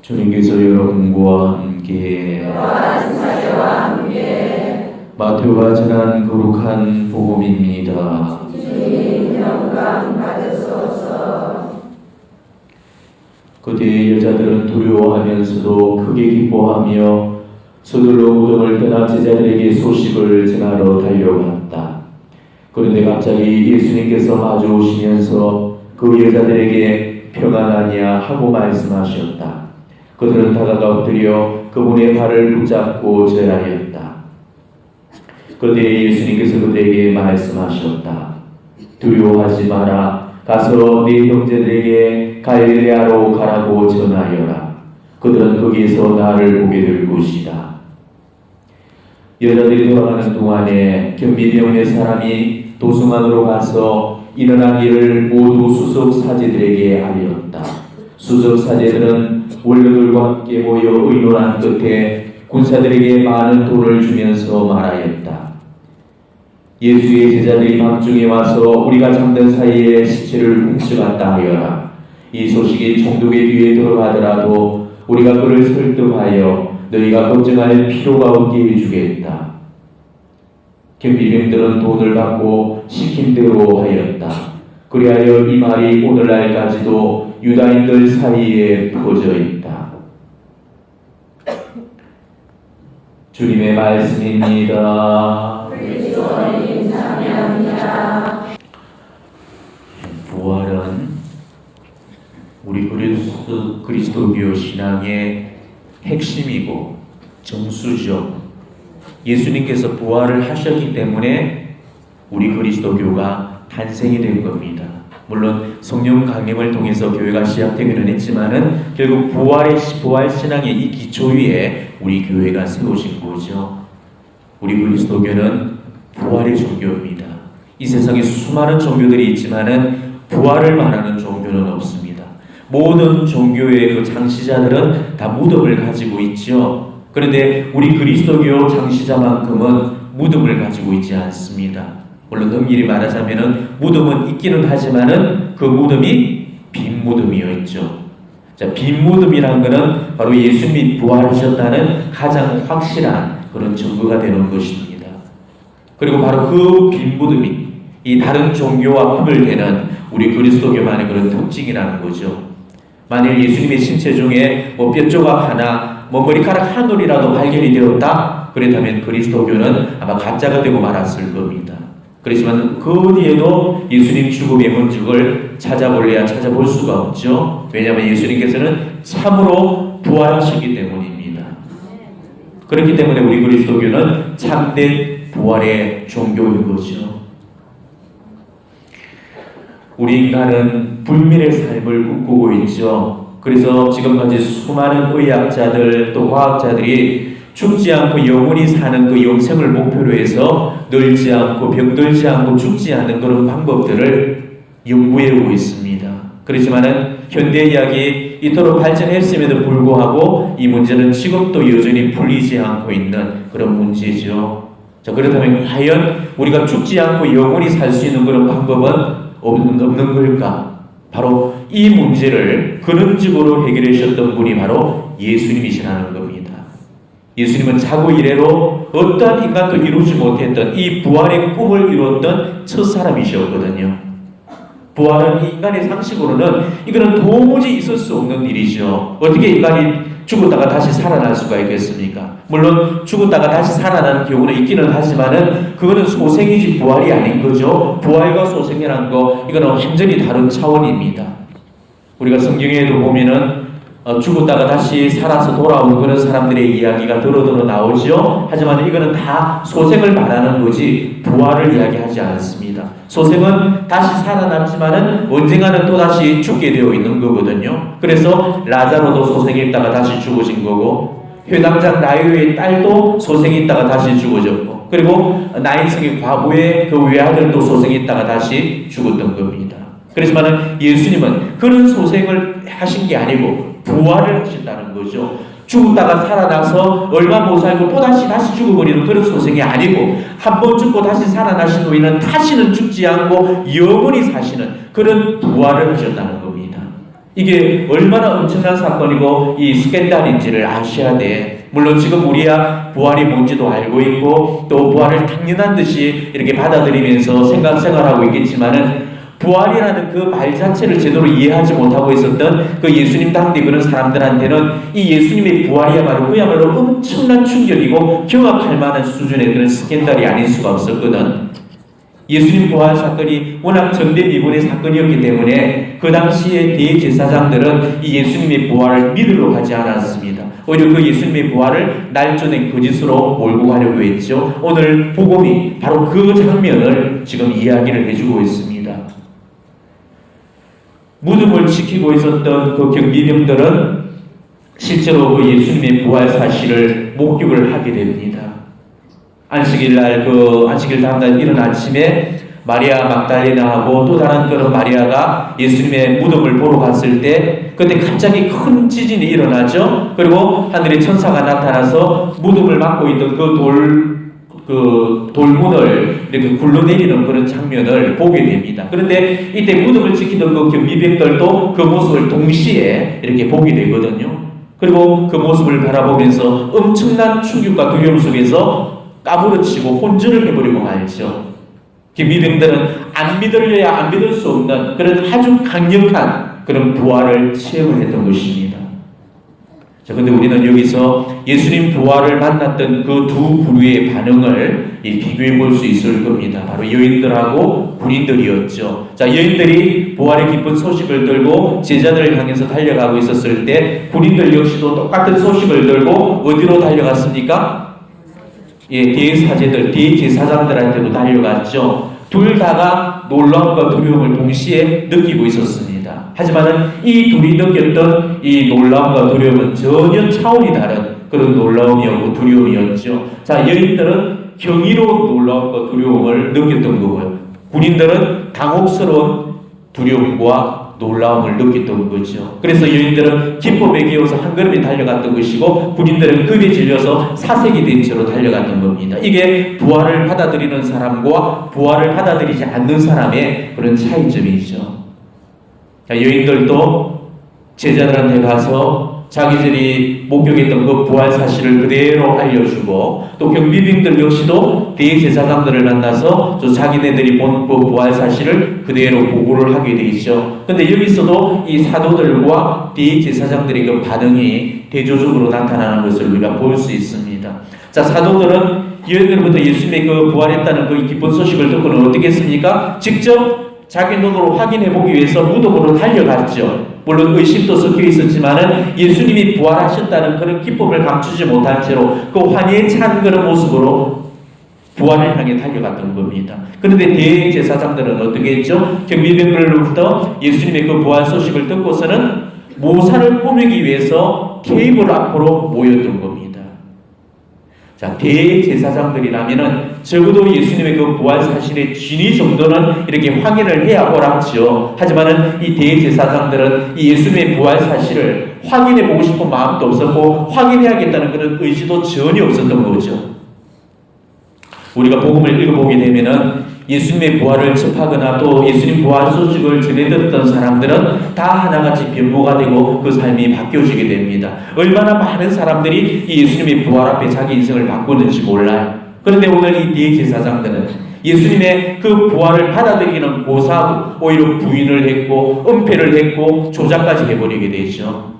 주님께서 여러분과 함께 마태오가 전한 거룩한 복음입니다. 주님 영광 받으소서. 그때 여자들은 두려워하면서도 크게 기뻐하며 서둘러 무덤을 떠나 제자들에게 소식을 전하러 달려갔다. 그런데 갑자기 예수님께서 마주오시면서 그 여자들에게 평안하냐 하고 말씀하셨다. 그들은 다가가 엎드려 그분의 발을 붙잡고 절하였다. 그때 예수님께서 그들에게 말씀하셨다. 두려워하지 마라. 가서 네 형제들에게 갈릴레아로 가라고 전하여라. 그들은 거기에서 나를 보게 될 것이다. 여자들이 돌아가는 동안에 경비병의 사람이 도승안으로 가서 일어난 일을 모두 수석 사제들에게 알렸다. 수석 사제들은 원로들과 함께 모여 의논한 끝에 군사들에게 많은 돈을 주면서 말하였다. 예수의 제자들이 밤중에 와서 우리가 잠든 사이에 시체를 훔쳐갔다 하여라. 이 소식이 총독의 귀에 들어가더라도 우리가 그를 설득하여 너희가 걱정할 필요가 없게 해주겠다. 경비병들은 돈을 받고 시킨 대로 하였다. 그리하여 이 말이 오늘날까지도 유다인들 사이에 퍼져 있다. 주님의 말씀입니다. 그리스도님 찬양합니다. 부활은 우리 그리스도교 신앙의 핵심이고 정수죠. 예수님께서 부활을 하셨기 때문에 우리 그리스도교가 탄생이 된 겁니다. 물론 성령 강림을 통해서 교회가 시작되기는 했지만은 결국 부활 신앙의 이 기초 위에 우리 교회가 세워진 거죠. 우리 그리스도교는 부활의 종교입니다. 이 세상에 수많은 종교들이 있지만은 부활을 말하는 종교는 없습니다. 모든 종교의 그 창시자들은 다 무덤을 가지고 있죠. 그런데 우리 그리스도교 창시자만큼은 무덤을 가지고 있지 않습니다. 물론 엄밀히 말하자면은 무덤은 있기는 하지만은 그 무덤이 빈 무덤이었죠. 자, 빈 무덤이란 것은 바로 예수님이 부활하셨다는 가장 확실한 그런 증거가 되는 것입니다. 그리고 바로 그 빈 무덤이 이 다른 종교와 구별되는 우리 그리스도교만의 그런 특징이라는 거죠. 만일 예수님의 신체 중에 뼈 조각 하나, 머리카락 한 올이라도 발견이 되었다, 그렇다면 그리스도교는 아마 가짜가 되고 말았을 겁니다. 그렇지만 그 어디에도 예수님 죽음의 흔적을 찾아볼래야 찾아볼 수가 없죠. 왜냐하면 예수님께서는 참으로 부활하시기 때문입니다. 그렇기 때문에 우리 그리스도교는 참된 부활의 종교인 거죠. 우리 인간은 불멸의 삶을 꿈꾸고 있죠. 그래서 지금까지 수많은 의학자들 또 과학자들이 죽지 않고 영원히 사는 그 영생을 목표로 해서 늙지 않고 병들지 않고 죽지 않는 그런 방법들을 연구해 오고 있습니다. 그렇지만은 현대의학이 이토록 발전했음에도 불구하고 이 문제는 지금도 여전히 풀리지 않고 있는 그런 문제죠. 자, 그렇다면 과연 우리가 죽지 않고 영원히 살 수 있는 그런 방법은 없는 걸까? 바로 이 문제를 근원적으로 해결해 주셨던 분이 바로 예수님이시라는 겁니다. 예수님은 자고 이래로 어떠한 인간도 이루지 못했던 이 부활의 꿈을 이루었던 첫 사람이셨거든요. 부활은 인간의 상식으로는 이거는 도무지 있을 수 없는 일이죠. 어떻게 인간이 죽었다가 다시 살아날 수가 있겠습니까? 물론 죽었다가 다시 살아나는 경우는 있기는 하지만은 그거는 소생이지 부활이 아닌 거죠. 부활과 소생이라는 거 이거는 완전히 다른 차원입니다. 우리가 성경에도 보면은 죽었다가 다시 살아서 돌아오는 그런 사람들의 이야기가 더러더러 나오죠. 하지만 이거는 다 소생을 말하는 거지 부활을 이야기하지 않습니다. 소생은 다시 살아남지만은 언젠가는 또 다시 죽게 되어 있는 거거든요. 그래서 라자로도 소생이 있다가 다시 죽어진 거고, 회당장 라이오의 딸도 소생이 있다가 다시 죽어졌고, 그리고 나인성의 과부의 그 외아들도 소생이 있다가 다시 죽었던 겁니다. 그렇지만은 예수님은 그런 소생을 하신 게 아니고 부활을 하신다는 거죠. 죽었다가 살아나서 얼마 못 살고 또다시 죽어버리는 그런 소생이 아니고 한 번 죽고 다시 살아나신 후에는 다시는 죽지 않고 영원히 사시는 그런 부활을 하셨다는 겁니다. 이게 얼마나 엄청난 사건이고 이 스캔들인지를 아셔야 돼. 물론 지금 우리야 부활이 뭔지도 알고 있고 또 부활을 당연한 듯이 이렇게 받아들이면서 생활하고 있겠지만은 부활이라는 그 말 자체를 제대로 이해하지 못하고 있었던 그 예수님 당대 그런 사람들한테는 이 예수님의 그야말로 엄청난 충격이고 경악할 만한 수준의 그런 스캔들이 아닐 수가 없었거든. 예수님 부활 사건이 워낙 전대미문의 사건이었기 때문에 그 당시에 대제사장들은 이 예수님의 부활을 믿으러 가지 않았습니다. 오히려 그 예수님의 부활을 날조된 거짓으로 몰고 가려고 했죠. 오늘 복음이 바로 그 장면을 지금 이야기를 해주고 있습니다. 무덤을 지키고 있었던 그 경비병들은 실제로 그 예수님의 부활 사실을 목격을 하게 됩니다. 안식일 다음날 이른 아침에 마리아 막달레나하고 또 다른 그런 마리아가 예수님의 무덤을 보러 갔을 때 그때 갑자기 큰 지진이 일어나죠. 그리고 하늘에 천사가 나타나서 무덤을 막고 있던 그 돌문을 이렇게 굴러내리는 그런 장면을 보게 됩니다. 그런데 이때 무덤을 지키던 그 경비병들도 그 모습을 동시에 이렇게 보게 되거든요. 그리고 그 모습을 바라보면서 엄청난 충격과 두려움 속에서 까무러치고 혼쭐을 해버리고 말죠. 경비병들은 안 믿으려야 안 믿을 수 없는 그런 아주 강력한 그런 부활을 체험을 했던 것입니다. 자, 근데 우리는 여기서 예수님 부활을 만났던 그 두 부류의 반응을 비교해 볼 수 있을 겁니다. 바로 여인들하고 군인들이었죠. 자, 여인들이 부활의 기쁜 소식을 들고 제자들을 향해서 달려가고 있었을 때 군인들 역시도 똑같은 소식을 들고 어디로 달려갔습니까? 대제사장들한테도 달려갔죠. 둘 다가 놀라움과 두려움을 동시에 느끼고 있었습니다. 하지만은 이 둘이 느꼈던 이 놀라움과 두려움은 전혀 차원이 다른 그런 놀라움이었고 두려움이었죠. 자, 여인들은 경이로운 놀라움과 두려움을 느꼈던 거고요. 군인들은 당혹스러운 두려움과 놀라움을 느꼈던 거죠. 그래서 여인들은 기쁨에 기어서 한 걸음에 달려갔던 것이고 군인들은 급에 질려서 사색이 된 채로 달려갔던 겁니다. 이게 부활을 받아들이는 사람과 부활을 받아들이지 않는 사람의 그런 차이점이죠. 여인들도 제자들한테 가서 자기들이 목격했던 그 부활 사실을 그대로 알려주고 또 경비병들 역시도 대제사장들을 만나서 자기네들이 본 그 부활 사실을 그대로 보고를 하게 되죠. 근데 여기서도 이 사도들과 대제사장들의 그 반응이 대조적으로 나타나는 것을 우리가 볼 수 있습니다. 자, 사도들은 여인들부터 예수님의 그 부활했다는 그 기쁜 소식을 듣고는 어떻게 했습니까? 직접 자기 눈으로 확인해 보기 위해서 무덤으로 달려갔죠. 물론 의심도 섞여 있었지만은 예수님이 부활하셨다는 그런 기쁨을 감추지 못한 채로 그 환희에 찬 그런 모습으로 부활을 향해 달려갔던 겁니다. 그런데 대제사장들은 어떻게 했죠? 경비병들로부터 예수님의 그 부활 소식을 듣고서는 모사를 꾸미기 위해서 케이블 앞으로 모였던 겁니다. 자, 대제사장들이라면은 적어도 예수님의 그 부활 사실의 진위 정도는 이렇게 확인을 해야 옳았죠. 하지만은 이 대제사장들은 이 예수님의 부활 사실을 확인해 보고 싶은 마음도 없었고 확인해야겠다는 그런 의지도 전혀 없었던 거죠. 우리가 복음을 읽어보게 되면은 예수님의 부활을 접하거나 또 예수님 부활 소식을 전해듣던 사람들은 다 하나같이 변모가 되고 그 삶이 바뀌어지게 됩니다. 얼마나 많은 사람들이 이 예수님의 부활 앞에 자기 인생을 바꾸는지 몰라요. 그런데 오늘 이 대제사장들은 예수님의 그 부활을 받아들이기는 고사하고 오히려 부인을 했고 은폐를 했고 조작까지 해버리게 되죠.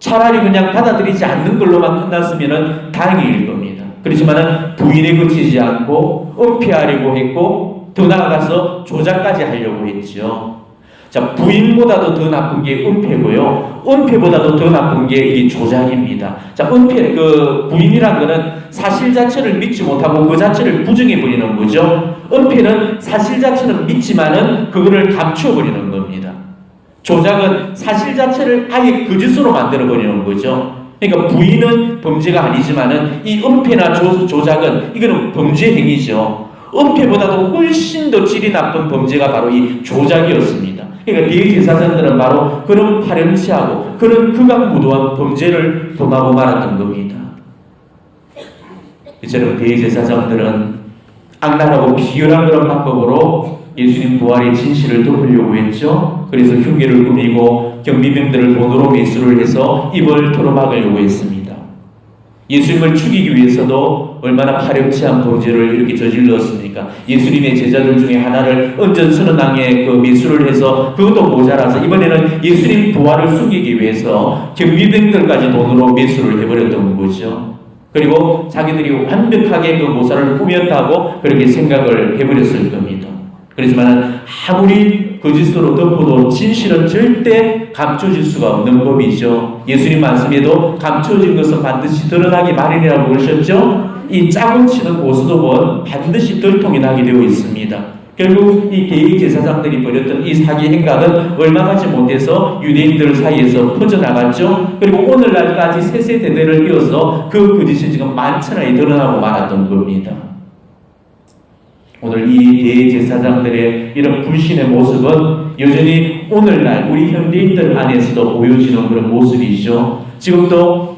차라리 그냥 받아들이지 않는 걸로만 끝났으면 다행일 겁니다. 그렇지만은 부인에 그치지 않고 은폐하려고 했고 더 나아가서 조작까지 하려고 했죠. 자, 부인보다도 더 나쁜 게 은폐고요. 은폐보다도 더 나쁜 게 이 조작입니다. 자, 부인이란 거는 사실 자체를 믿지 못하고 그 자체를 부정해 버리는 거죠. 은폐는 사실 자체는 믿지만은 그거를 감추어 버리는 겁니다. 조작은 사실 자체를 아예 거짓으로 만들어 버리는 거죠. 그러니까 부인은 범죄가 아니지만은 이 은폐나 조작은 이거는 범죄 행위죠. 은폐보다도 훨씬 더 질이 나쁜 범죄가 바로 이 조작이었습니다. 그러니까 대제사장들은 바로 그런 파렴치하고 그런 극악무도한 범죄를 범하고 말았던 겁니다. 이처럼 대제사장들은 악랄하고 비열한 그런 방법으로 예수님 부활의 진실을 덮으려고 했죠. 그래서 흉계를 꾸미고 경비병들을 돈으로 매수를 해서 입을 털어막으려고 했습니다. 예수님을 죽이기 위해서도 얼마나 파렴치한 범죄를 이렇게 저질렀습니까? 예수님의 제자들 중에 하나를 은전선언당에 매수를 해서 그것도 모자라서 이번에는 예수님 부활을 숨기기 위해서 경비병들까지 돈으로 매수를 해버렸던 거죠. 그리고 자기들이 완벽하게 그 모사를 꾸몄다고 그렇게 생각을 해버렸을 겁니다. 그렇지만 아무리 거짓으로 덮어도 진실은 절대 감춰질 수가 없는 법이죠. 예수님 말씀에도 감춰진 것은 반드시 드러나기 마련이라고 그러셨죠. 이 짜고 치는 고스톱은 반드시 들통이 나게 되어 있습니다. 결국 이 대제사장들이 벌였던 이 사기 행각은 얼마 가지 못해서 유대인들 사이에서 퍼져나갔죠. 그리고 오늘날까지 세세대대를 이어서 그 거짓이 지금 만천하에 드러나고 말았던 겁니다. 오늘 이 대제사장들의 이런 불신의 모습은 여전히 오늘날 우리 현대인들 안에서도 보여지는 그런 모습이죠. 지금도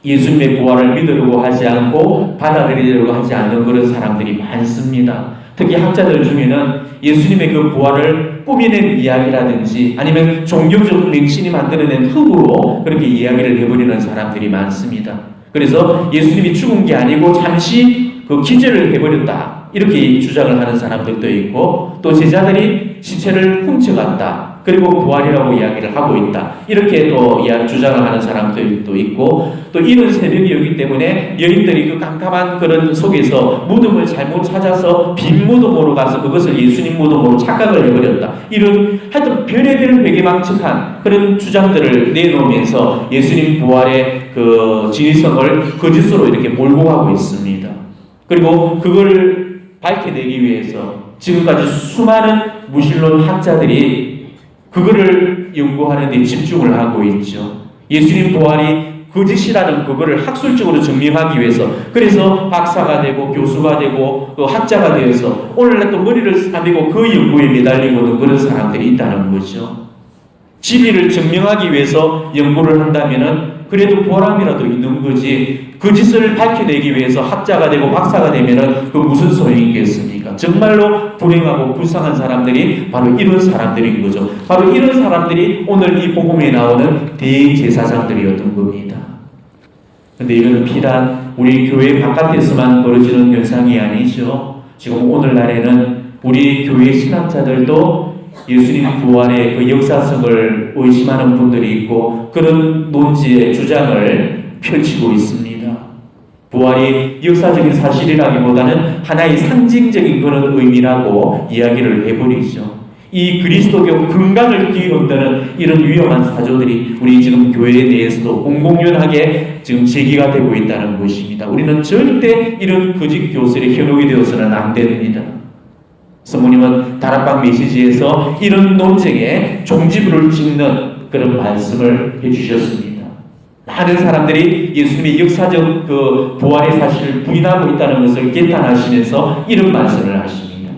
예수님의 부활을 믿으려고 하지 않고 받아들이려고 하지 않는 그런 사람들이 많습니다. 특히 학자들 중에는 예수님의 그 부활을 꾸며낸 이야기라든지 아니면 종교적 맹신이 만들어낸 흙으로 그렇게 이야기를 해버리는 사람들이 많습니다. 그래서 예수님이 죽은 게 아니고 잠시 그 기절을 해버렸다, 이렇게 주장을 하는 사람들도 있고, 또 제자들이 시체를 훔쳐갔다, 그리고 부활이라고 이야기를 하고 있다, 이렇게 또 주장을 하는 사람들도 있고, 또 이런 새벽이었기 때문에 여인들이 그 깜깜한 그런 속에서 무덤을 잘못 찾아서 빈 무덤으로 가서 그것을 예수님 무덤으로 착각을 해버렸다, 이런 하여튼 별의별 회개망측한 그런 주장들을 내놓으면서 예수님 부활의 그 진위성을 거짓으로 이렇게 몰고 가고 있습니다. 그리고 그걸 밝혀내기 위해서 지금까지 수많은 무신론 학자들이 그거를 연구하는 데 집중을 하고 있죠. 예수님 부활이 거짓이라는 그거를 학술적으로 증명하기 위해서, 그래서 박사가 되고 교수가 되고 또 학자가 되어서 오늘날 또 머리를 싸매고 그 연구에 매달리고 있는 그런 사람들이 있다는 거죠. 진리를 증명하기 위해서 연구를 한다면은 그래도 보람이라도 있는 거지, 거짓을 밝혀내기 위해서 학자가 되고 박사가 되면은 그 무슨 소용이 있겠습니까? 정말로 불행하고 불쌍한 사람들이 바로 이런 사람들인 거죠. 바로 이런 사람들이 오늘 이 복음에 나오는 대제사장들이었던 겁니다. 근데 이건 비단 우리 교회 바깥에서만 벌어지는 현상이 아니죠. 지금 오늘날에는 우리 교회 신학자들도 예수님 부활의 그 역사성을 의심하는 분들이 있고 그런 논지의 주장을 펼치고 있습니다. 부활이 역사적인 사실이라기보다는 하나의 상징적인 그런 의미라고 이야기를 해버리죠. 이 그리스도교 근간을 뒤흔드는 이런 위험한 사조들이 우리 지금 교회 내에서도 공공연하게 지금 제기가 되고 있다는 것입니다. 우리는 절대 이런 거짓 교설에 현혹이 되어서는 안 됩니다. 성모님은 다락방 메시지에서 이런 논쟁에 종지부를 찍는 그런 말씀을 해주셨습니다. 많은 사람들이 예수님의 역사적 그 부활의 사실을 부인하고 있다는 것을 개탄하시면서 이런 말씀을 하십니다.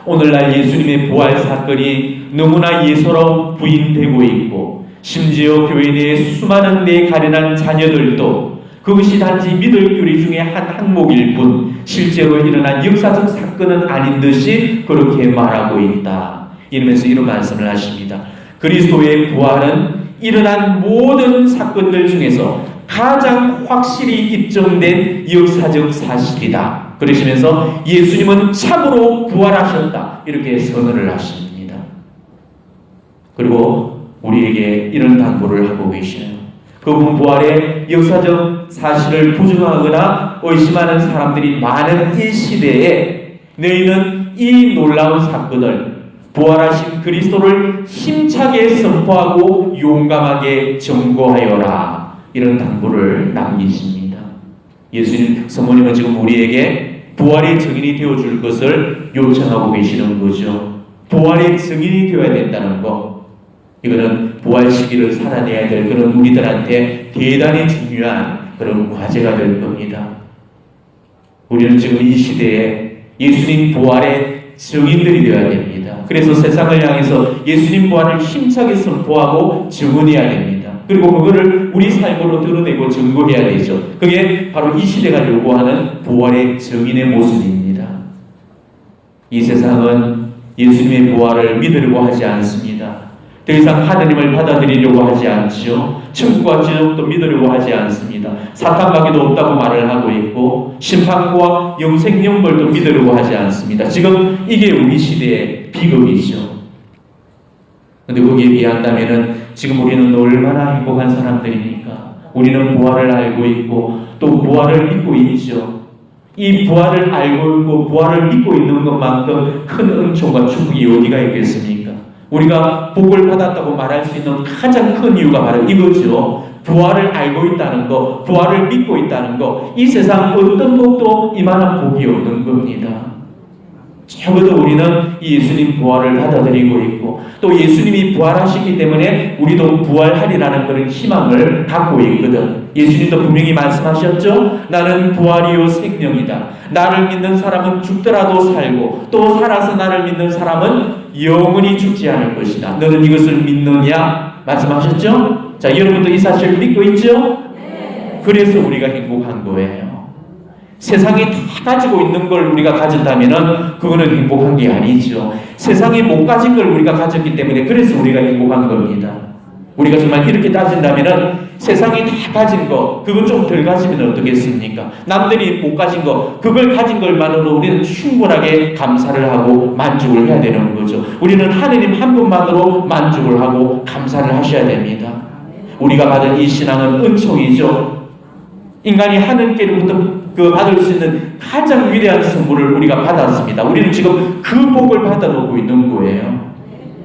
오늘날 예수님의 부활 사건이 너무나 예소로 부인되고 있고, 심지어 교회 내에 수많은 내 가련한 자녀들도 그것이 단지 믿을 교리 중에 한 항목일 뿐 실제로 일어난 역사적 사건은 아닌 듯이 그렇게 말하고 있다, 이러면서 이런 말씀을 하십니다. 그리스도의 부활은 일어난 모든 사건들 중에서 가장 확실히 입증된 역사적 사실이다, 그러시면서 예수님은 참으로 부활하셨다, 이렇게 선언을 하십니다. 그리고 우리에게 이런 당부를 하고 계시네요. 그분 부활의 역사적 사실을 부정하거나 의심하는 사람들이 많은 이 시대에 너희는 이 놀라운 사건을, 부활하신 그리스도를 힘차게 선포하고 용감하게 증거하여라, 이런 당부를 남기십니다. 예수님 성모님은 지금 우리에게 부활의 증인이 되어줄 것을 요청하고 계시는 거죠. 부활의 증인이 되어야 된다는 것, 이거는 부활 시기를 살아내야 될 그런 우리들한테 대단히 중요한 그런 과제가 될 겁니다. 우리는 지금 이 시대에 예수님 부활의 증인들이 되어야 됩니다. 그래서 세상을 향해서 예수님 부활을 힘차게 선포하고 증언해야 됩니다. 그리고 그거를 우리 삶으로 드러내고 증거해야 되죠. 그게 바로 이 시대가 요구하는 부활의 증인의 모습입니다. 이 세상은 예수님의 부활을 믿으려고 하지 않습니다. 더 이상 하느님을 받아들이려고 하지 않지요. 천국과 지옥도 믿으려고 하지 않습니다. 사탄밖에도 없다고 말을 하고 있고 심판과 영생 영벌도 믿으려고 하지 않습니다. 지금 이게 우리 시대의 비극이죠. 근데 거기에 비한다면은 지금 우리는 얼마나 행복한 사람들입니까? 우리는 부활을 알고 있고 또 부활을 믿고 있죠. 이 부활을 알고 있고 부활을 믿고 있는 것만큼 큰 은총과 축복이 어디가 있겠습니까? 우리가 복을 받았다고 말할 수 있는 가장 큰 이유가 바로 이거죠. 부활을 알고 있다는 거, 부활을 믿고 있다는 거, 이 세상 어떤 복도 이만한 복이 없는 겁니다. 적어도 우리는 예수님 부활을 받아들이고 있고 또 예수님이 부활하시기 때문에 우리도 부활하리라는 그런 희망을 갖고 있거든. 예수님도 분명히 말씀하셨죠. 나는 부활이요 생명이다. 나를 믿는 사람은 죽더라도 살고 또 살아서 나를 믿는 사람은 영원히 죽지 않을 것이다. 너는 이것을 믿느냐? 말씀하셨죠. 자, 여러분도 이 사실을 믿고 있죠? 네. 그래서 우리가 행복한 거예요. 세상이 다 가지고 있는 걸 우리가 가진다면 그거는 행복한 게 아니죠. 세상이 못 가진 걸 우리가 가졌기 때문에 그래서 우리가 행복한 겁니다. 우리가 정말 이렇게 따진다면 세상이 다 가진 거 그거 좀 덜 가지면 어떻겠습니까? 남들이 못 가진 거 그걸 가진 것만으로 우리는 충분하게 감사를 하고 만족을 해야 되는 거죠. 우리는 하느님 한 분만으로 만족을 하고 감사를 하셔야 됩니다. 우리가 받은 이 신앙은 은총이죠. 인간이 하느님께로부터 받을 수 있는 가장 위대한 선물을 우리가 받았습니다. 우리는 지금 그 복을 받아오고 있는 거예요.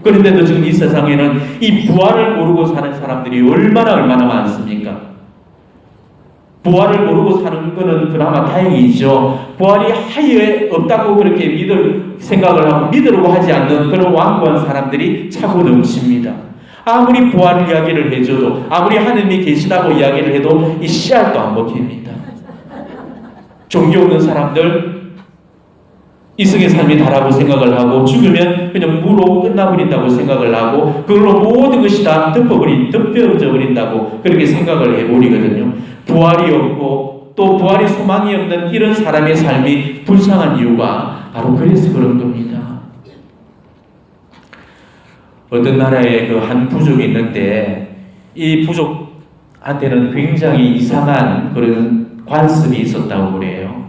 그런데도 지금 이 세상에는 이 부활을 모르고 사는 사람들이 얼마나 많습니까? 부활을 모르고 사는 것은 그나마 다행이죠. 부활이 하에 없다고 그렇게 믿을 생각을 하고 믿으려고 하지 않는 그런 완고한 사람들이 차고 넘칩니다. 아무리 부활 이야기를 해줘도 아무리 하느님이 계시다고 이야기를 해도 이 씨알도 안 먹힙니다. 종교 없는 사람들 이승의 삶이 다라고 생각을 하고 죽으면 그냥 무로 끝나버린다고 생각을 하고 그걸로 모든 것이 다 덮여져 버린다고 그렇게 생각을 해버리거든요. 부활이 없고 또 부활이 소망이 없는 이런 사람의 삶이 불쌍한 이유가 바로 그래서 그런 겁니다. 어떤 나라에 그 한 부족이 있는데 이 부족한테는 굉장히 이상한 그런 관습이 있었다고 그래요.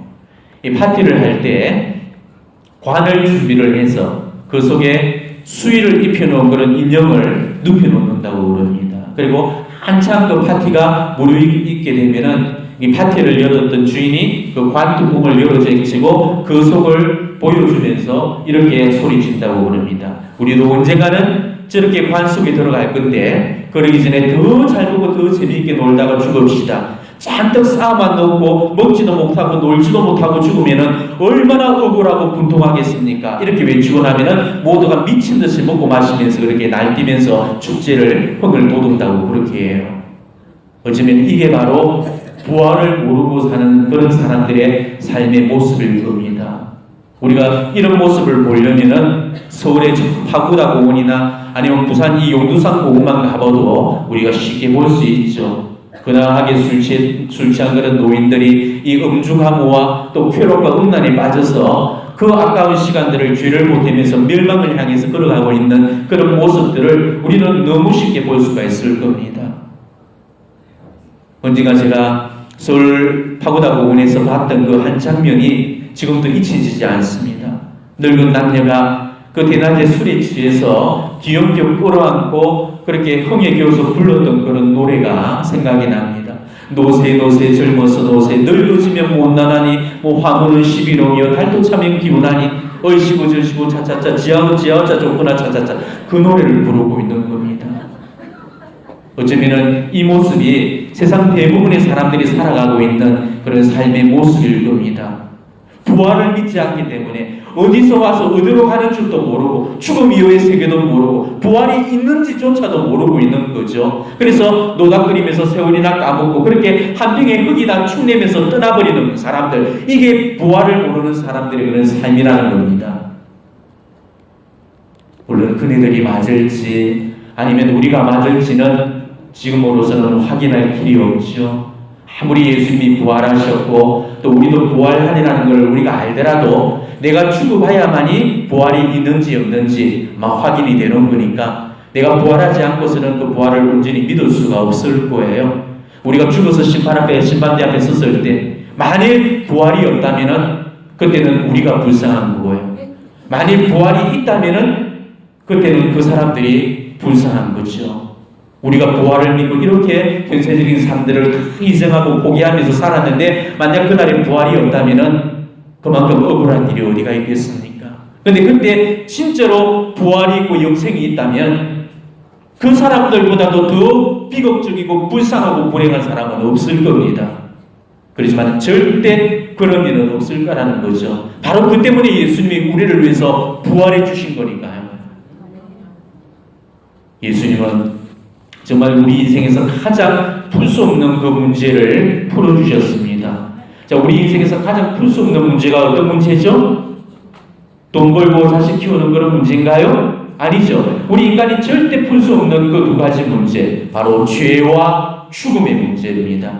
이 파티를 할 때 관을 준비를 해서 그 속에 수의를 입혀놓은 그런 인형을 눕혀놓는다고 그럽니다. 그리고 한참 그 파티가 무르익게 되면은 이 파티를 열었던 주인이 그 관 뚜껑을 열어제치고 그 속을 보여주면서 이렇게 소리친다고 그럽니다. 우리도 언젠가는 저렇게 관 속에 들어갈 건데 그러기 전에 더 잘 보고 더 재미있게 놀다가 죽읍시다. 잔뜩 쌓아만 놓고 먹지도 못하고 놀지도 못하고 죽으면은 얼마나 억울하고 분통하겠습니까? 이렇게 외치고 나면은 모두가 미친 듯이 먹고 마시면서 그렇게 날뛰면서 축제를 흥을 돋운다고 그렇게 해요. 어쩌면 이게 바로 부활을 모르고 사는 그런 사람들의 삶의 모습일 겁니다. 우리가 이런 모습을 보려면은 서울의 파고다 공원이나 아니면 부산 이 용두산 공원만 가봐도 우리가 쉽게 볼 수 있죠. 근황하게 술 취한 그런 노인들이 이 음주가무와 또 쾌락과 음란에 빠져서 그 아까운 시간들을 죄를 보태면서 멸망을 향해서 걸어가고 있는 그런 모습들을 우리는 너무 쉽게 볼 수가 있을 겁니다. 언젠가 제가 서울 파고다 공원에서 봤던 그 한 장면이 지금도 잊혀지지 않습니다. 늙은 남녀가 그 대낮에 술에 취해서 뒤엉켜 끌어안고 그렇게 흥에 겨워서 불렀던 그런 노래가 생각이 납니다. 노새 노새 젊어서 노새 늙어지면 못나나니 뭐 화물은 11홍이여 달도 차면 기운하니 얼씨구 절씨구 차차차 지하우자 좋구나 차차차 그 노래를 부르고 있는 겁니다. 어쩌면은 이 모습이 세상 대부분의 사람들이 살아가고 있는 그런 삶의 모습일 겁니다. 부활을 믿지 않기 때문에 어디서 와서 어디로 가는 줄도 모르고 죽음 이후의 세계도 모르고 부활이 있는지조차도 모르고 있는 거죠. 그래서 노닥거리면서 세월이나 까먹고 그렇게 한 병의 흙이나 축내면서 떠나버리는 사람들, 이게 부활을 모르는 사람들의 그런 삶이라는 겁니다. 물론 그네들이 맞을지 아니면 우리가 맞을지는 지금으로서는 확인할 길이 없죠. 아무리 예수님이 부활하셨고 또 우리도 부활하리라는 걸 우리가 알더라도 내가 죽어봐야만이 부활이 있는지 없는지 막 확인이 되는 거니까 내가 부활하지 않고서는 그 부활을 온전히 믿을 수가 없을 거예요. 우리가 죽어서 심판대 앞에 섰을 때 만일 부활이 없다면은 그때는 우리가 불쌍한 거예요. 만일 부활이 있다면은 그때는 그 사람들이 불쌍한 거죠. 우리가 부활을 믿고 이렇게 현세적인 삶들을 다 희생하고 포기하면서 살았는데 만약 그날에 부활이 없다면은 그만큼 억울한 일이 어디가 있겠습니까? 근데 그때 진짜로 부활이 있고 영생이 있다면 그 사람들보다도 더 비극적이고 불쌍하고 불행한 사람은 없을 겁니다. 그렇지만 절대 그런 일은 없을 거라는 거죠. 바로 그 때문에 예수님이 우리를 위해서 부활해 주신 거니까요. 예수님은 정말 우리 인생에서 가장 풀 수 없는 그 문제를 풀어주셨습니다. 자, 우리 인생에서 가장 풀 수 없는 문제가 어떤 문제죠? 돈 벌고 자식 키우는 그런 문제인가요? 아니죠. 우리 인간이 절대 풀 수 없는 그 두 가지 문제, 바로 죄와 죽음의 문제입니다.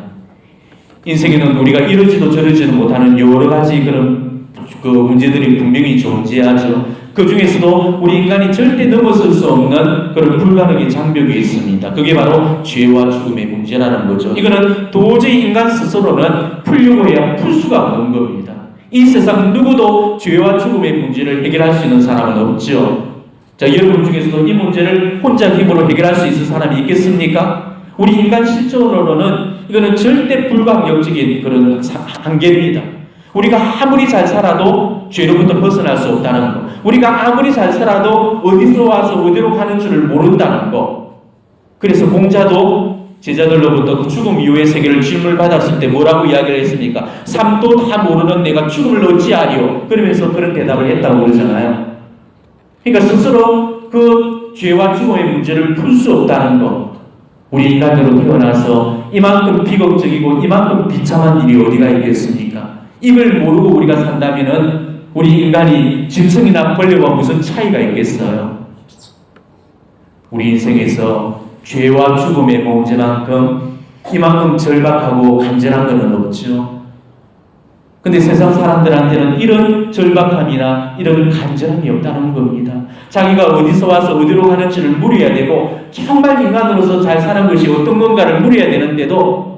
인생에는 우리가 이러지도 저러지도 못하는 여러 가지 그런 그 문제들이 분명히 존재하죠. 그 중에서도 우리 인간이 절대 넘어설 수 없는 그런 불가능의 장벽이 있습니다. 그게 바로 죄와 죽음의 문제라는 거죠. 이거는 도저히 인간 스스로는 풀려고 해야 풀 수가 없는 겁니다. 이 세상 누구도 죄와 죽음의 문제를 해결할 수 있는 사람은 없죠. 자, 여러분 중에서도 이 문제를 혼자 힘으로 해결할 수 있을 사람이 있겠습니까? 우리 인간 실존으로는 이거는 절대 불가역적인 그런 한계입니다. 우리가 아무리 잘 살아도 죄로부터 벗어날 수 없다는 것. 우리가 아무리 잘 살아도 어디서 와서 어디로 가는 줄을 모른다는 것. 그래서 공자도 제자들로부터 그 죽음 이후의 세계를 질문을 받았을 때 뭐라고 이야기를 했습니까? 삶도 다 모르는 내가 죽음을 어찌하리요? 그러면서 그런 대답을 했다고 그러잖아요. 그러니까 스스로 그 죄와 죽음의 문제를 풀 수 없다는 것. 우리 인간으로 태어나서 이만큼 비극적이고 이만큼 비참한 일이 어디가 있겠습니까? 이걸 모르고 우리가 산다면은 우리 인간이 짐승이나 벌레와 무슨 차이가 있겠어요? 우리 인생에서 죄와 죽음의 문제만큼 이만큼 절박하고 간절한 것은 없죠. 근데 세상 사람들한테는 이런 절박함이나 이런 간절함이 없다는 겁니다. 자기가 어디서 와서 어디로 가는지를 물어야 되고 정말 인간으로서 잘 사는 것이 어떤 건가를 물어야 되는데도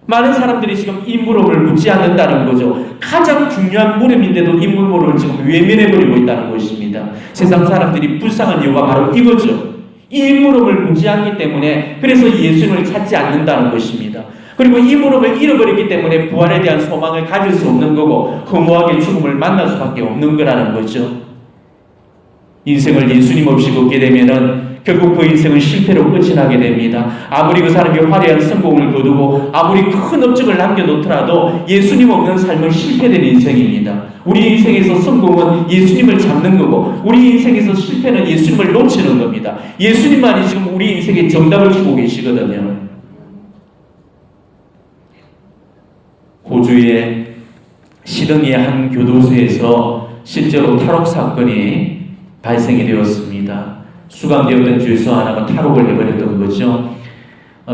많은 사람들이 지금 이 물음을 묻지 않는다는 거죠. 가장 중요한 물음인데도 이 물음을 지금 외면해버리고 있다는 것입니다. 세상 사람들이 불쌍한 이유가 바로 이거죠. 이 물음을 묻지 않기 때문에 그래서 예수님을 찾지 않는다는 것입니다. 그리고 이 물음을 잃어버렸기 때문에 부활에 대한 소망을 가질 수 없는 거고 허무하게 죽음을 만날 수밖에 없는 거라는 거죠. 인생을 예수님 없이 걷게 되면은 결국 그 인생은 실패로 끝이 나게 됩니다. 아무리 그 사람이 화려한 성공을 거두고 아무리 큰 업적을 남겨놓더라도 예수님 없는 삶은 실패된 인생입니다. 우리 인생에서 성공은 예수님을 잡는 거고 우리 인생에서 실패는 예수님을 놓치는 겁니다. 예수님만이 지금 우리 인생의 정답을 주고 계시거든요. 호주의 시드니의 한 교도소에서 실제로 탈옥 사건이 발생이 되었습니다. 수감되었던 죄수 하나가 탈옥을 해버렸던 거죠.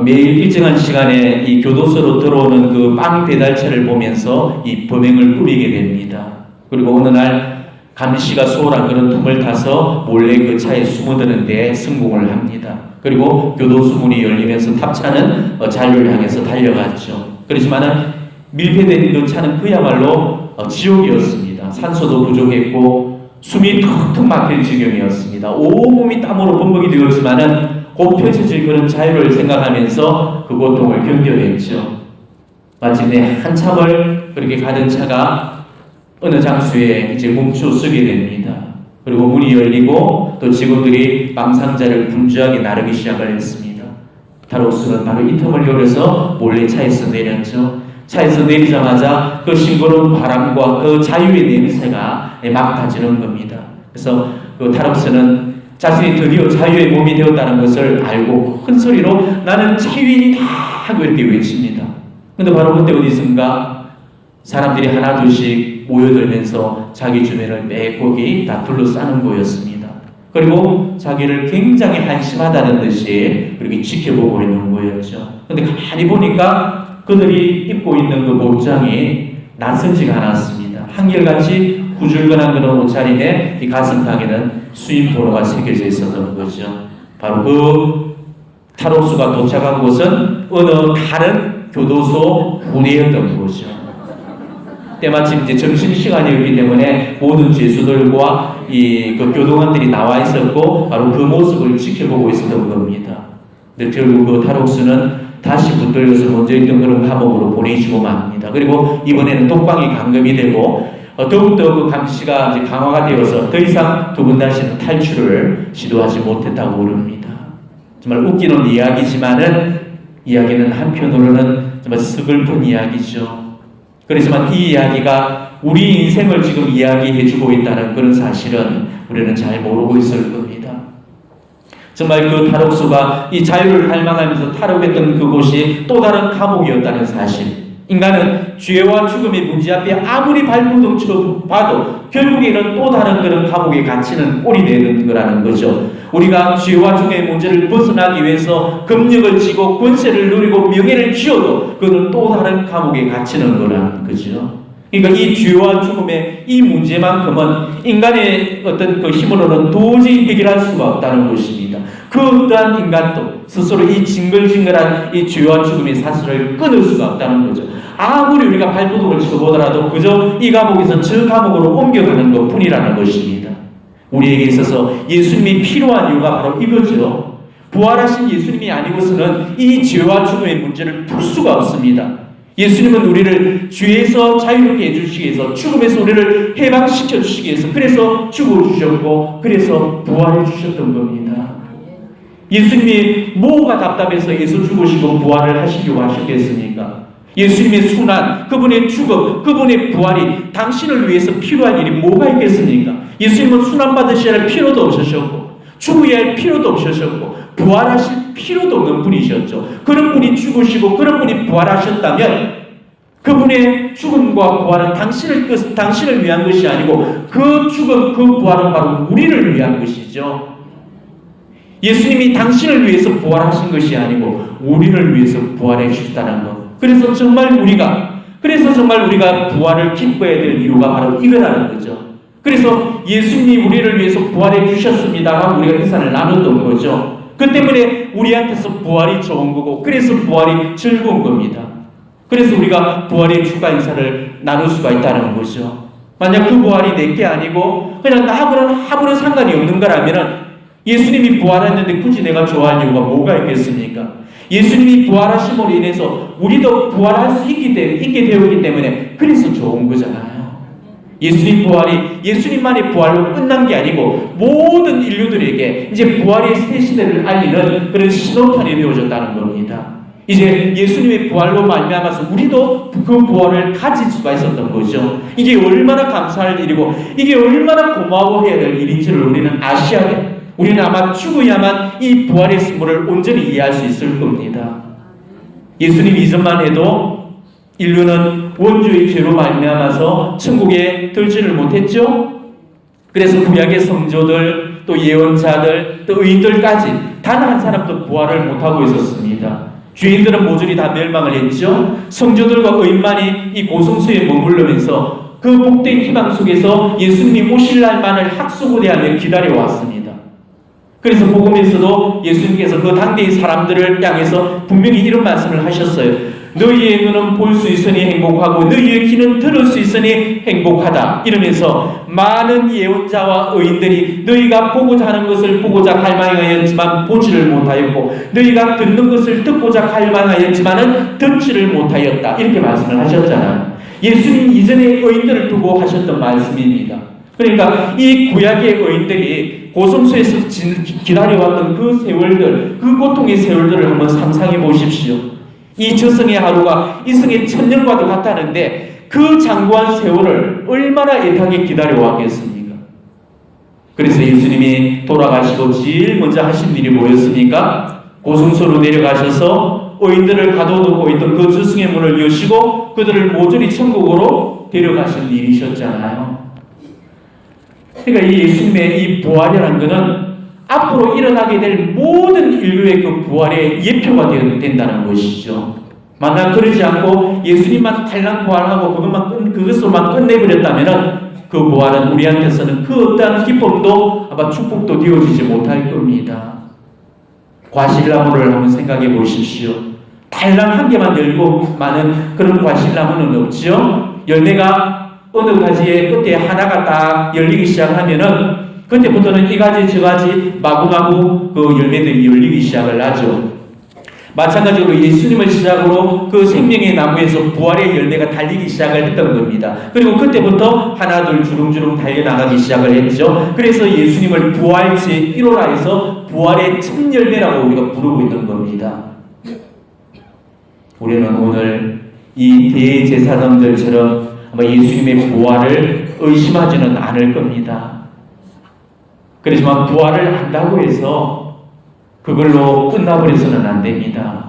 매일 일정한 시간에 이 교도소로 들어오는 그 빵 배달차를 보면서 이 범행을 꾸리게 됩니다. 그리고 어느 날 감시가 소홀한 그런 틈을 타서 몰래 그 차에 숨어드는 데 성공을 합니다. 그리고 교도소 문이 열리면서 탑차는 자유를 향해서 달려갔죠. 그렇지만은 밀폐된 그 차는 그야말로 지옥이었습니다. 산소도 부족했고 숨이 턱턱 막힐 지경이었습니다. 온몸이 땀으로 범벅이 되었지만은 곧 펼쳐질 그런 자유를 생각하면서 그 고통을 견뎌냈죠. 마침내 한참을 그렇게 가던 차가 어느 장소에 이제 멈춰 서게 됩니다. 그리고 문이 열리고 또 직원들이 망상자를 분주하게 나르기 시작을 했습니다. 탈옥수는 바로 이 틈을 노려서 몰래 차에서 내렸죠. 차에서 내리자마자 그 싱거로운 바람과 그 자유의 냄새가 막 다지는 겁니다. 그래서 그 탈옥수는 자신이 드디어 자유의 몸이 되었다는 것을 알고 큰 소리로 나는 자유인이다 하고 이렇게 외칩니다. 근데 바로 그때 어디선가 사람들이 하나 둘씩 모여들면서 자기 주변을 매곡이 다 둘러싸는 거였습니다. 그리고 자기를 굉장히 한심하다는 듯이 그렇게 지켜보고 있는 거였죠. 근데 가만히 보니까 그들이 입고 있는 그 복장이 낯설지가 않았습니다. 한결같이 구줄근한 그런 옷차림에 이 가슴팍에는 수임번호가 새겨져 있었던 거죠. 바로 그 탈옥수가 도착한 곳은 어느 다른 교도소 후내였던 거죠. 때마침 이제 점심시간이었기 때문에 모든 죄수들과 그 교도관들이 나와 있었고 바로 그 모습을 지켜보고 있었던 겁니다. 근데 결국 그 탈옥수는 다시 붙들려서 먼저 있던 그런 감옥으로 보내지고 맙니다. 그리고 이번에는 독방이 감금이 되고 더욱더 그 감시가 이제 강화가 되어서 더 이상 두 분 다시는 탈출을 시도하지 못했다고 그럽니다. 정말 웃기는 이야기지만은 이야기는 한편으로는 정말 스글픈 이야기죠. 그렇지만 이 이야기가 우리 인생을 지금 이야기해주고 있다는 그런 사실은 우리는 잘 모르고 있을 겁니다. 정말 그 탈옥수가 이 자유를 갈망하면서 탈옥했던 그곳이 또 다른 감옥이었다는 사실. 인간은 죄와 죽음의 문제 앞에 아무리 발버둥 쳐봐도 결국에는 또 다른 그런 감옥에 갇히는 꼴이 되는 거라는 거죠. 우리가 죄와 죽음의 문제를 벗어나기 위해서 금력을 쥐고 권세를 누리고 명예를 쥐어도 그는 또 다른 감옥에 갇히는 거라는 거죠. 그러니까 이 죄와 죽음의 이 문제만큼은 인간의 어떤 그 힘으로는 도저히 해결할 수가 없다는 것입니다. 그 어떠한 인간도 스스로 이 징글징글한 이 죄와 죽음의 사슬을 끊을 수가 없다는 거죠. 아무리 우리가 발버둥을 쳐보더라도 그저 이 감옥에서 저 감옥으로 옮겨가는 것 뿐이라는 것입니다. 우리에게 있어서 예수님이 필요한 이유가 바로 이거죠. 부활하신 예수님이 아니고서는 이 죄와 죽음의 문제를 풀 수가 없습니다. 예수님은 우리를 죄에서 자유롭게 해주시기 위해서 죽음에서 우리를 해방시켜 주시기 위해서 그래서 죽어주셨고 그래서 부활해 주셨던 겁니다. 예수님이 뭐가 답답해서 예수 죽으시고 부활을 하시려고 하셨겠습니까? 예수님의 순환, 그분의 죽음, 그분의 부활이 당신을 위해서 필요한 일이 뭐가 있겠습니까? 예수님은 순환받으셔야 할 필요도 없으셨고 죽어야 할 필요도 없으셨고 부활하실 필요도 없는 분이셨죠. 그런 분이 죽으시고 그런 분이 부활하셨다면 그분의 죽음과 부활은 당신을 위한 것이 아니고 그 죽음, 그 부활은 바로 우리를 위한 것이죠. 예수님이 당신을 위해서 부활하신 것이 아니고 우리를 위해서 부활해 주셨다는 것. 그래서 정말 우리가 부활을 기뻐해야 될 이유가 바로 이거라는 거죠. 그래서 예수님이 우리를 위해서 부활해 주셨습니다 하고 우리가 인사를 나눴던 거죠. 그 때문에 우리한테서 부활이 좋은 거고 그래서 부활이 즐거운 겁니다. 그래서 우리가 부활의 축하 인사를 나눌 수가 있다는 거죠. 만약 그 부활이 내게 아니고 그냥 나하고는 아무런 상관이 없는 거라면 예수님이 부활했는데 굳이 내가 좋아할 이유가 뭐가 있겠습니까? 예수님이 부활하심으로 인해서 우리도 부활할 수 있게 되었기 때문에 그래서 좋은 거잖아요. 예수님 부활이 예수님만의 부활로 끝난 게 아니고 모든 인류들에게 이제 부활의 새 시대를 알리는 그런 신호탄이 되어졌다는 겁니다. 이제 예수님의 부활로 말미암아서 우리도 그 부활을 가질 수가 있었던 거죠. 이게 얼마나 감사할 일이고 이게 얼마나 고마워해야 될 일인지를 우리는 아셔야 돼요. 우리는 아마 죽어야만 이 부활의 승부를 온전히 이해할 수 있을 겁니다. 예수님 이전만 해도 인류는 원죄의 죄로 말미암아서 천국에 들지를 못했죠. 그래서 구약의 성조들, 또 예언자들, 또 의인들까지 단 한 사람도 부활을 못하고 있었습니다. 죄인들은 모조리 다 멸망을 했죠. 성조들과 의인만이 이 고성소에 머물르면서 그 복된 희망 속에서 예수님이 오실 날만을 학수고대하며 기다려왔습니다. 그래서 복음에서도 예수님께서 그 당대의 사람들을 향해서 분명히 이런 말씀을 하셨어요. 너희의 눈은 볼 수 있으니 행복하고 너희의 귀는 들을 수 있으니 행복하다. 이러면서 많은 예언자와 의인들이 너희가 보고자 하는 것을 보고자 갈망하였지만 보지를 못하였고 너희가 듣는 것을 듣고자 갈망하였지만은 듣지를 못하였다. 이렇게 말씀을 하셨잖아요. 예수님 이전에 의인들을 두고 하셨던 말씀입니다. 그러니까 이 구약의 의인들이 고성소에서 기다려왔던 그 세월들, 그 고통의 세월들을 한번 상상해 보십시오. 이 저승의 하루가 이승의 천년과도 같다는데 그 장구한 세월을 얼마나 애타게 기다려왔겠습니까? 그래서 예수님이 돌아가시고 제일 먼저 하신 일이 뭐였습니까? 고성소로 내려가셔서 의인들을 가둬두고 있던 그 저승의 문을 여시고 그들을 모조리 천국으로 데려가신 일이셨잖아요. 그러니까 이 예수님의 이 부활이라는 것은 앞으로 일어나게 될 모든 인류의 그 부활의 예표가 된다는 것이죠. 만약 그러지 않고 예수님만 탈랑 부활하고 그것으로만 끝내버렸다면 그 부활은 우리한테서는 그 어떠한 기쁨도 아마 축복도 되어지지 못할 겁니다. 과실나무를 한번 생각해 보십시오. 달랑 한 개만 열고 많은 그런 과실나무는 없죠. 열매가 어느 가지의 끝에 하나가 딱 열리기 시작하면은 그때부터는 이 가지 저 가지 마구마구 그 열매들이 열리기 시작을 하죠. 마찬가지로 예수님을 시작으로 그 생명의 나무에서 부활의 열매가 달리기 시작을 했던 겁니다. 그리고 그때부터 하나 둘 주렁주렁 달려나가기 시작을 했죠. 그래서 예수님을 부활 제1호라 해서 부활의 첫 열매라고 우리가 부르고 있는 겁니다. 우리는 오늘 이 대제사장들처럼 아마 예수님의 부활을 의심하지는 않을 겁니다. 그렇지만 부활을 한다고 해서 그걸로 끝나버려서는 안 됩니다.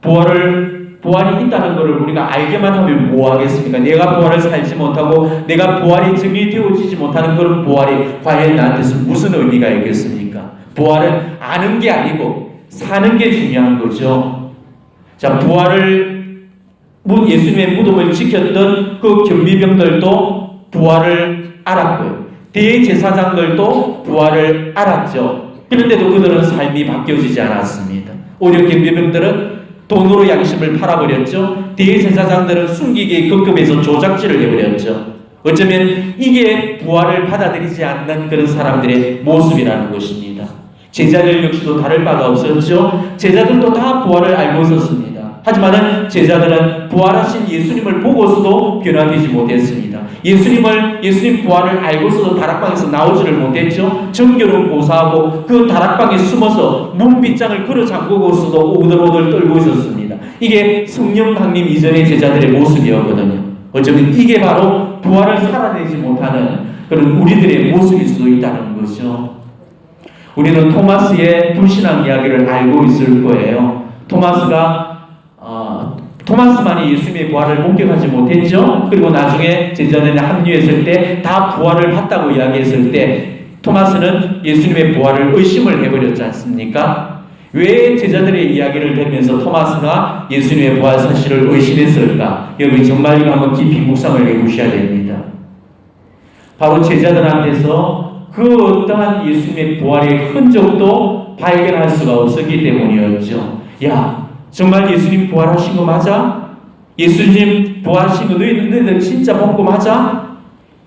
부활이 있다는 것을 우리가 알게만 하면 뭐 하겠습니까? 내가 부활을 살지 못하고 내가 부활이 증명되어지지 못하는 그런 부활이 과연 나한테서 무슨 의미가 있겠습니까? 부활은 아는 게 아니고 사는 게 중요한 거죠. 자, 예수님의 무덤을 지켰던 그 경비병들도 부활을 알았고요. 대제사장들도 부활을 알았죠. 그런데도 그들은 삶이 바뀌어지지 않았습니다. 오히려 경비병들은 돈으로 양심을 팔아버렸죠. 대제사장들은 숨기기에 급급해서 조작질을 해버렸죠. 어쩌면 이게 부활을 받아들이지 않는 그런 사람들의 모습이라는 것입니다. 제자들 역시도 다를 바가 없었죠. 제자들도 다 부활을 알고 있었습니다. 하지만 제자들은 부활하신 예수님을 보고서도 변화되지 못했습니다. 예수님 부활을 알고서도 다락방에서 나오지를 못했죠. 정결을 고사하고 그 다락방에 숨어서 문빗장을 걸어 잠그고서도 오들오들 떨고 있었습니다. 이게 성령 강림 이전의 제자들의 모습이었거든요. 어쩌면 이게 바로 부활을 살아내지 못하는 그런 우리들의 모습일 수도 있다는 거죠. 우리는 토마스의 불신앙 이야기를 알고 있을 거예요. 토마스만이 예수님의 부활을 목격하지 못했죠. 그리고 나중에 제자들이 합류했을 때 다 부활을 봤다고 이야기했을 때 토마스는 예수님의 부활을 의심을 해버렸지 않습니까? 왜 제자들의 이야기를 들으면서 토마스가 예수님의 부활 사실을 의심했을까? 여러분 정말 이거 한번 깊이 묵상을 해보셔야 됩니다. 바로 제자들한테서 그 어떠한 예수님의 부활의 흔적도 발견할 수가 없었기 때문이었죠. 야, 정말 예수님 부활하신 거 맞아? 예수님 부활하신 거 너희들 진짜 본 거 맞아?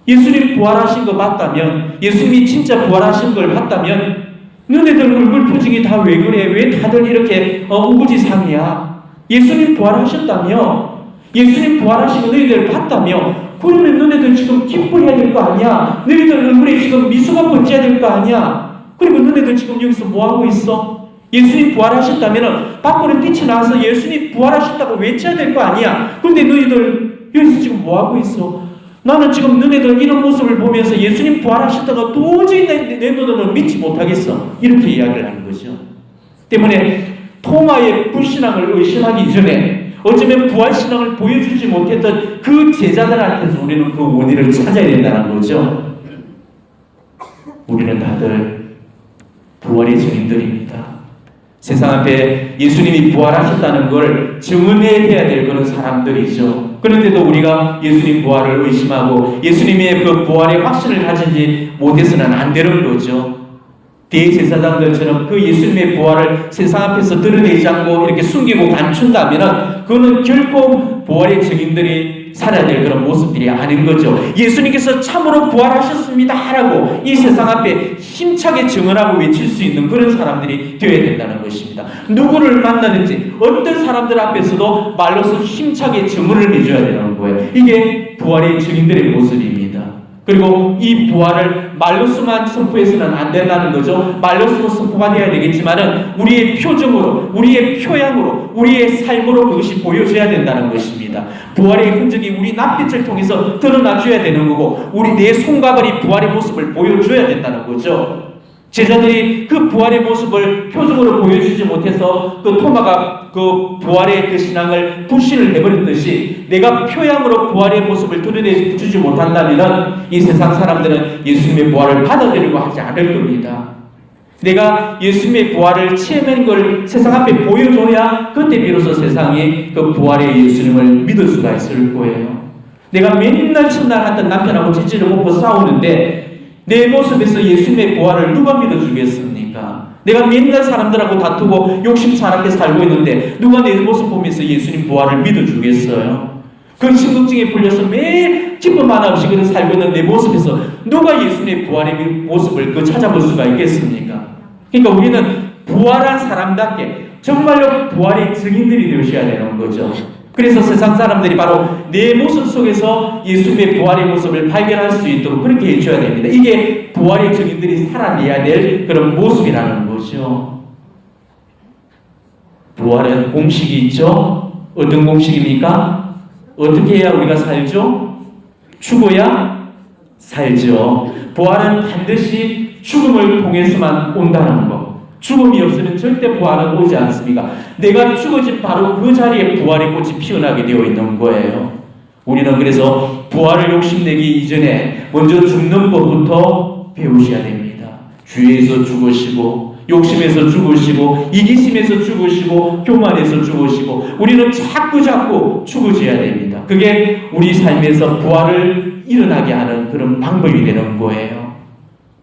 예수님 부활하신 거 맞다면, 예수님이 진짜 부활하신 걸 봤다면 너희들 얼굴 표정이 다 왜 그래? 왜 다들 이렇게 우거지상이야? 예수님 부활하셨다며, 예수님 부활하신 거 너희들 봤다며, 그러면 너희들 지금 기뻐해야 될 거 아니야? 너희들 얼굴에 지금 미소가 번져야 될 거 아니야? 그리고 너희들 지금 여기서 뭐 하고 있어? 예수님 부활하셨다면 밖으로 뛰쳐나와서 예수님 부활하셨다고 외쳐야 될 거 아니야? 그런데 너희들 여기서 지금 뭐 하고 있어? 나는 지금 너희들 이런 모습을 보면서 예수님 부활하셨다가 도저히 내 눈으로는 믿지 못하겠어. 이렇게 이야기를 하는 거죠. 때문에 토마의 불신앙을 의심하기 전에 어쩌면 부활신앙을 보여주지 못했던 그 제자들한테서 우리는 그 원인을 찾아야 된다는 거죠. 우리는 다들 부활의 증인들입니다. 세상 앞에 예수님이 부활하셨다는 걸 증언해야 될 그런 사람들이죠. 그런데도 우리가 예수님 부활을 의심하고 예수님의 그 부활의 확신을 가지지 못해서는 안 되는 거죠. 대제사장들처럼 그 예수님의 부활을 세상 앞에서 드러내지 않고 이렇게 숨기고 감춘다면 그거는 결코 부활의 증인들이 살아야 될 그런 모습들이 아닌 거죠. 예수님께서 참으로 부활하셨습니다 하라고 이 세상 앞에 힘차게 증언하고 외칠 수 있는 그런 사람들이 되어야 된다는 것입니다. 누구를 만나든지 어떤 사람들 앞에서도 말로서 힘차게 증언을 해줘야 되는 거예요. 이게 부활의 증인들의 모습입니다. 그리고 이 부활을 말로서만 선포해서는 안 된다는 거죠. 말로서 선포가 되어야 되겠지만은 우리의 표정으로, 우리의 표양으로, 우리의 삶으로 그것이 보여져야 된다는 것입니다. 부활의 흔적이 우리 낯빛을 통해서 드러나줘야 되는 거고, 우리 내 손과 발이 부활의 모습을 보여줘야 된다는 거죠. 제자들이 그 부활의 모습을 표정으로 보여주지 못해서 그 토마가 그 부활의 그 신앙을 불신을 해버렸듯이 내가 표양으로 부활의 모습을 드러내주지 못한다면 이 세상 사람들은 예수님의 부활을 받아들이고 하지 않을 겁니다. 내가 예수님의 부활을 체험한 걸 세상 앞에 보여줘야 그때 비로소 세상이 그 부활의 예수님을 믿을 수가 있을 거예요. 내가 맨날 첫날 하던 남편하고 찌찌를 먹고 싸우는데 내 모습에서 예수님의 부활을 누가 믿어주겠습니까? 있겠습니까? 내가 맨날 사람들하고 다투고 욕심스럽게 살고 있는데 누가 내 모습 보면서 예수님 부활을 믿어주겠어요? 그 신경증에 풀려서 매일 기쁨 하나 없이 그렇게 살고 있는 내 모습에서 누가 예수님의 부활의 모습을 찾아볼 수가 있겠습니까? 그러니까 우리는 부활한 사람답게 정말로 부활의 증인들이 되셔야 되는 거죠. 그래서 세상 사람들이 바로 내 모습 속에서 예수님의 부활의 모습을 발견할 수 있도록 그렇게 해줘야 됩니다. 이게 부활의 증인들이 살아내야 될 그런 모습이라는 거죠. 부활은 공식이 있죠. 어떤 공식입니까? 어떻게 해야 우리가 살죠? 죽어야 살죠. 부활은 반드시 죽음을 통해서만 온다는 것. 죽음이 없으면 절대 부활은 오지 않습니다. 내가 죽어진 바로 그 자리에 부활의 꽃이 피어나게 되어 있는 거예요. 우리는 그래서 부활을 욕심내기 이전에 먼저 죽는 법부터 배우셔야 됩니다. 죄에서 죽으시고 욕심에서 죽으시고 이기심에서 죽으시고 교만에서 죽으시고 우리는 자꾸 죽어져야 됩니다. 그게 우리 삶에서 부활을 일어나게 하는 그런 방법이 되는 거예요.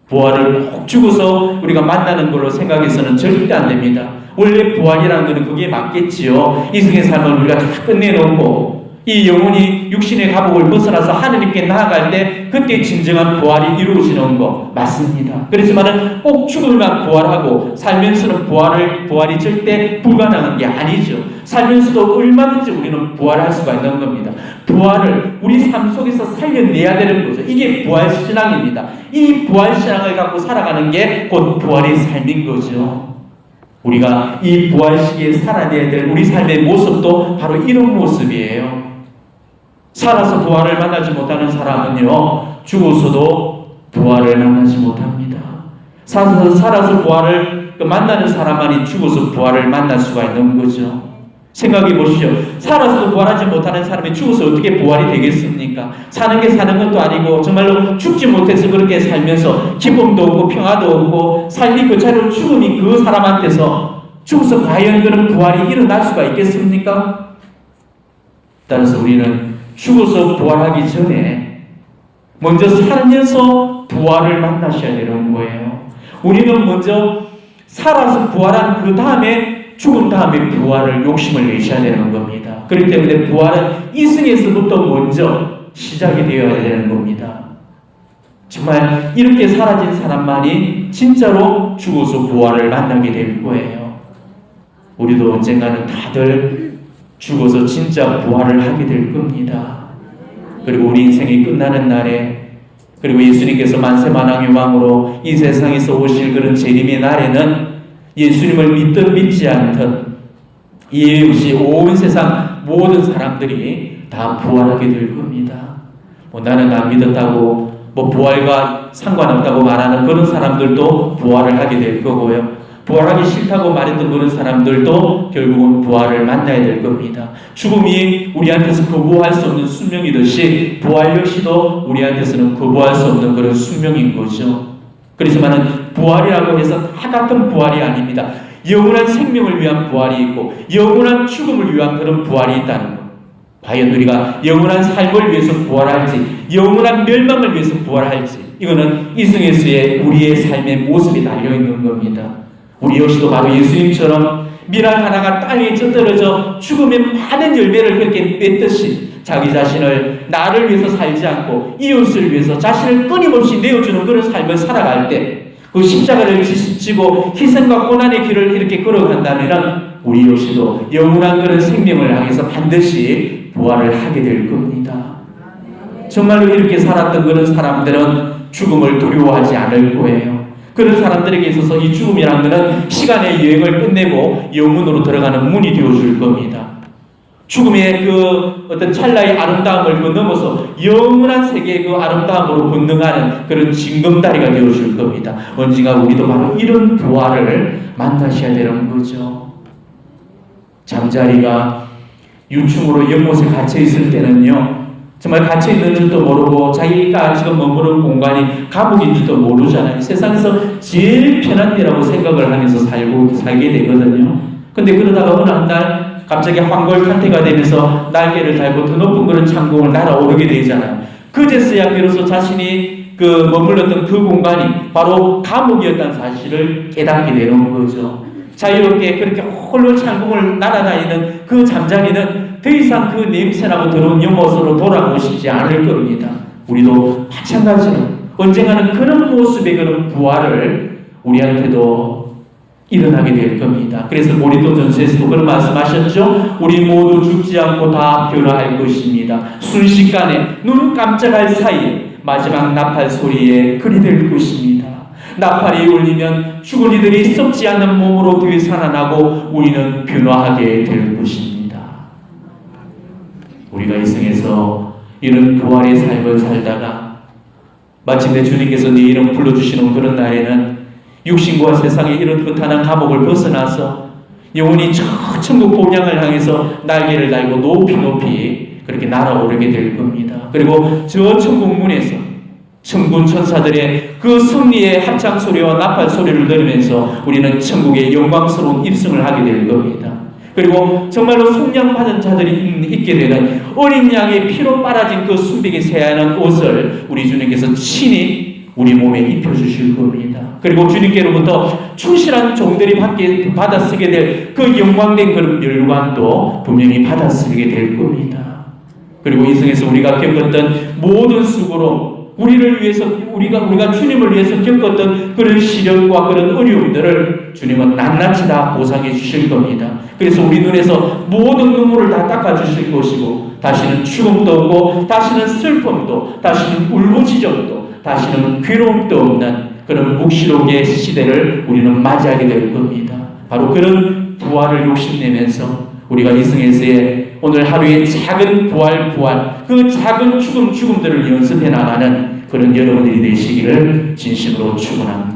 부활을 꼭 죽어서 우리가 만나는 걸로 생각해서는 절대 안 됩니다. 원래 부활이라는 것은 그게 맞겠지요. 이승의 삶을 우리가 다 끝내놓고 이 영혼이 육신의 가복을 벗어나서 하느님께 나아갈 때 그때 진정한 부활이 이루어지는 거 맞습니다. 그렇지만은 꼭 죽을만 부활하고 살면서는 부활이 절대 불가능한 게 아니죠. 살면서도 얼마든지 우리는 부활할 수가 있는 겁니다. 부활을 우리 삶 속에서 살려내야 되는 거죠. 이게 부활신앙입니다. 이 부활신앙을 갖고 살아가는 게 곧 부활의 삶인 거죠. 우리가 이 부활 시기에 살아내야 될 우리 삶의 모습도 바로 이런 모습이에요. 살아서 부활을 만나지 못하는 사람은요, 죽어서도 부활을 만나지 못합니다. 살아서 부활을 만나는 사람만이 죽어서 부활을 만날 수가 있는 거죠. 생각해 보시죠. 살아서도 부활하지 못하는 사람이 죽어서 어떻게 부활이 되겠습니까? 사는 게 사는 것도 아니고 정말로 죽지 못해서 그렇게 살면서 기쁨도 없고 평화도 없고 삶이 그 자리로 죽음이 그 사람한테서 죽어서 과연 그런 부활이 일어날 수가 있겠습니까? 따라서 우리는 죽어서 부활하기 전에 먼저 살면서 부활을 만나셔야 되는 거예요. 우리는 먼저 살아서 부활한 그 다음에 죽은 다음에 부활을 욕심을 내셔야 되는 겁니다. 그렇기 때문에 부활은 이승에서부터 먼저 시작이 되어야 되는 겁니다. 정말 이렇게 사라진 사람만이 진짜로 죽어서 부활을 만나게 될 거예요. 우리도 언젠가는 다들 죽어서 진짜 부활을 하게 될 겁니다. 그리고 우리 인생이 끝나는 날에 그리고 예수님께서 만세만왕의 왕으로 이 세상에서 오실 그런 재림의 날에는 예수님을 믿든 믿지 않든 이해 없이 온 세상 모든 사람들이 다 부활하게 될 겁니다. 나는 안 믿었다고 부활과 상관없다고 말하는 그런 사람들도 부활을 하게 될 거고요. 부활하기 싫다고 말했던 그런 사람들도 결국은 부활을 만나야 될 겁니다. 죽음이 우리한테서 거부할 수 없는 숙명이듯이 부활 역시도 우리한테서는 거부할 수 없는 그런 숙명인 거죠. 그렇지만은 부활이라고 해서 다 같은 부활이 아닙니다. 영원한 생명을 위한 부활이 있고 영원한 죽음을 위한 그런 부활이 있다는 것. 과연 우리가 영원한 삶을 위해서 부활할지 영원한 멸망을 위해서 부활할지 이거는 이승에서의 우리의 삶의 모습이 달려있는 겁니다. 우리 역시도 바로 예수님처럼 밀알 하나가 땅에 쪄떨어져 죽음의 많은 열매를 그렇게 맺듯이 자기 자신을 나를 위해서 살지 않고 이웃을 위해서 자신을 끊임없이 내어주는 그런 삶을 살아갈 때 그 십자가를 지고 희생과 고난의 길을 이렇게 걸어간다면 우리 역시도 영원한 그런 생명을 향해서 반드시 부활을 하게 될 겁니다. 정말로 이렇게 살았던 그런 사람들은 죽음을 두려워하지 않을 거예요. 그런 사람들에게 있어서 이 죽음이라는 것은 시간의 여행을 끝내고 영혼으로 들어가는 문이 되어줄 겁니다. 죽음의 그 어떤 찰나의 아름다움을 넘어서 영원한 세계의 그 아름다움으로 건너가는 그런 징검다리가 되어줄 겁니다. 언젠가 우리도 바로 이런 부활을 만나셔야 되는 거죠. 잠자리가 유충으로 연못에 갇혀 있을 때는요, 정말 갇혀 있는 줄도 모르고 자기가 지금 머무는 공간이 감옥인 줄도 모르잖아요. 세상에서 제일 편한 데라고 생각을 하면서 살게 되거든요. 근데 그러다가 어느 한 날 갑자기 황골탄태가 되면서 날개를 달고 더 높은 그런 창공을 날아오르게 되잖아요. 그제서야 비로소 자신이 머물렀던 그 공간이 바로 감옥이었다는 사실을 깨닫게 되는 거죠. 자유롭게 그렇게 홀로 창공을 날아다니는 그 잠자리는 더 이상 그 냄새나고 더러운 영혼으로 돌아오고 싶지 않을 겁니다. 우리도 마찬가지로 언젠가는 그런 모습의 그런 부활을 우리한테도 일어나게 될 겁니다. 그래서 고린도전서에서도 그런 말씀하셨죠. 우리 모두 죽지 않고 다 변화할 것입니다. 순식간에 눈 깜짝할 사이에 마지막 나팔 소리에 그리 될 것입니다. 나팔이 울리면 죽은 이들이 썩지 않는 몸으로 되살아나고 우리는 변화하게 될 것입니다. 우리가 이 생에서 이런 부활의 삶을 살다가 마침내 주님께서 네 이름 불러주시는 그런 날에는 육신과 세상의 이런 끝하는 감옥을 벗어나서 영원히 저 천국 본향을 향해서 날개를 달고 높이 높이 그렇게 날아오르게 될 겁니다. 그리고 저 천국 문에서 천군 천사들의 그 승리의 합창 소리와 나팔 소리를 들으면서 우리는 천국의 영광스러운 입성을 하게 될 겁니다. 그리고 정말로 속량받은 자들이 입게 되는 어린 양의 피로 빨아진 그 순백이 새하얀 옷을 우리 주님께서 친히 우리 몸에 입혀주실 겁니다. 그리고 주님께로부터 충실한 종들이 받아 쓰게 될 그 영광된 그런 멸관도 분명히 받아 쓰게 될 겁니다. 그리고 이 생에서 우리가 겪었던 모든 수고로 우리를 위해서 우리가 주님을 위해서 겪었던 그런 시련과 그런 어려움들을 주님은 낱낱이 다 보상해 주실 겁니다. 그래서 우리 눈에서 모든 눈물을 다 닦아 주실 것이고 다시는 죽음도 없고 다시는 슬픔도 다시는 울부짖음도 다시는 괴로움도 없는 그런 묵시록의 시대를 우리는 맞이하게 될 겁니다. 바로 그런 부활을 욕심내면서 우리가 이 생에서의 오늘 하루의 작은 부활, 그 작은 죽음들을 연습해 나가는 그런 여러분들이 되시기를 진심으로 축원합니다.